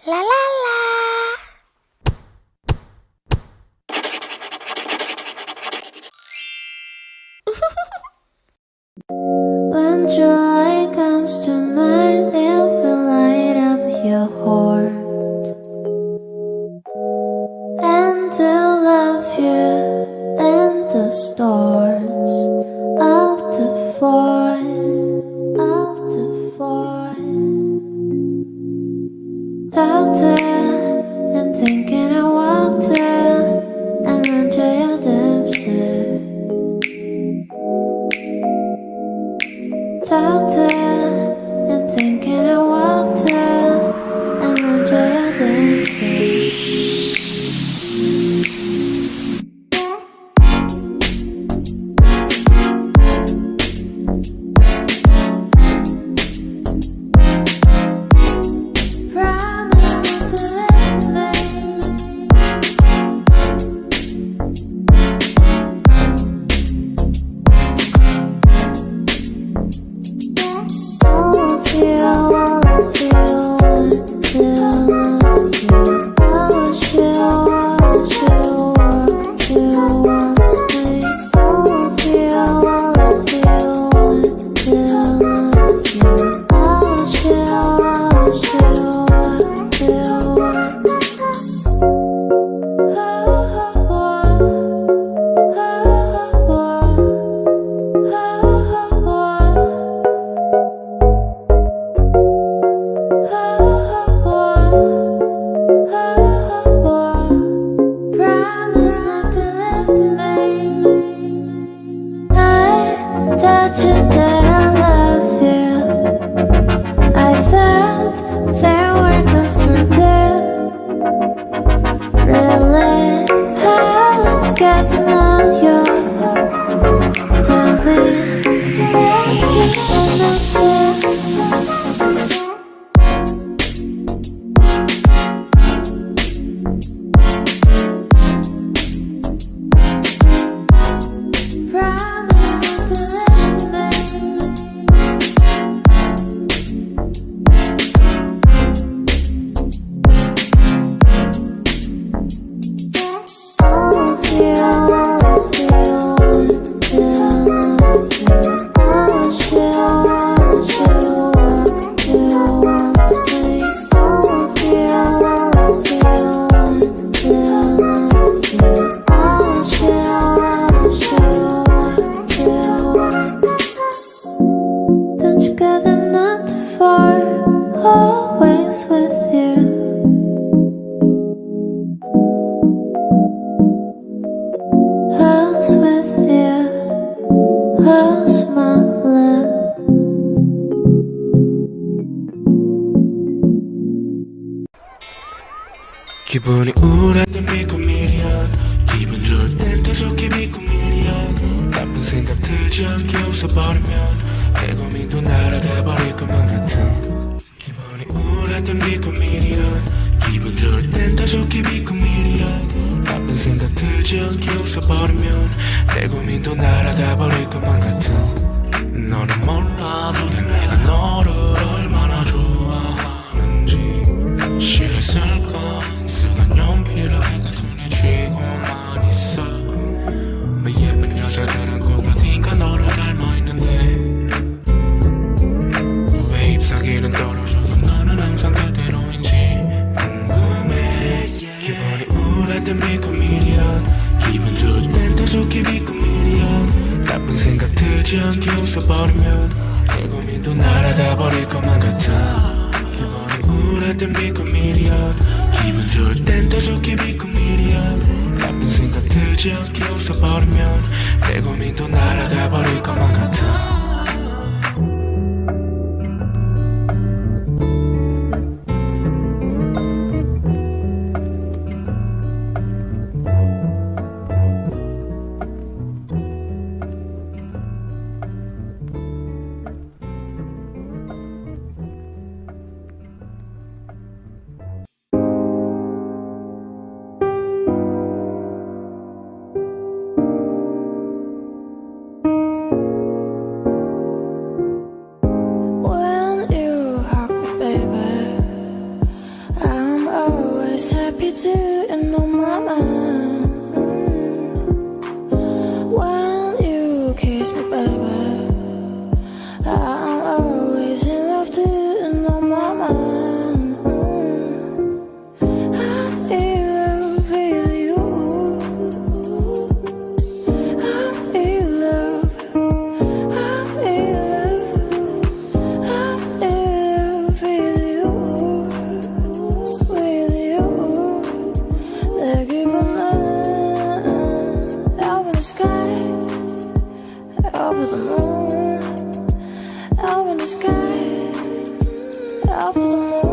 라라라. When July comes to mind, it will light up your heart, and they'll love you and the stars out the fun, out the fun. Talk to you and thinking I walked in and run to your dipstick. Talk to you and thinking I walked in and run to your dipstick. 기분이 우울할 땐 비꾸밀이야 기분 좋을 땐 더 좋게 비꾸밀이야 나쁜 생각 들지 않게 웃어버리면 내 고민도 날아가버릴 것만 같은 기분이 우울할 땐 비꾸밀이야 기분 좋을 땐 더 좋게 비꾸밀이야 나쁜 생각 들지 않게 웃어버리면 내 고민도 날아가버릴 것만 같은 너는 몰라도 돼 내가 너를 얼마나 좋아하는지 싫었을까 쓰던 연필을 내가 손에 쥐고만 있어 왜 예쁜 여자들은 꼭 어딘가 너를 닮아있는데 왜 잎사귀는 떨어져도 너는 항상 그대로인지 궁금해 기분이 우울할 땐 비꾸밀이야 기분 좋을 땐 더 좋게 비꾸밀이야 나쁜 생각 들지 않게 웃어버리면 내 고민도 날아가버릴 것만 같아 기분이 우울할 땐 비꾸밀이야 기분 좋을 땐 더 좋게 비꾸밀이야 나쁜 생각 들지 않게 웃어버리면 내 고민도 날아가버릴 것만 같아 do you know my mind? When you kiss me, baby, I'm always in love. Do you know my mind? I'm in love with you. I'm in love. I'm in love. I'm in love with you. With you. 내 기분은 up in the sky, up to the moon, up in the sky, up to the moon.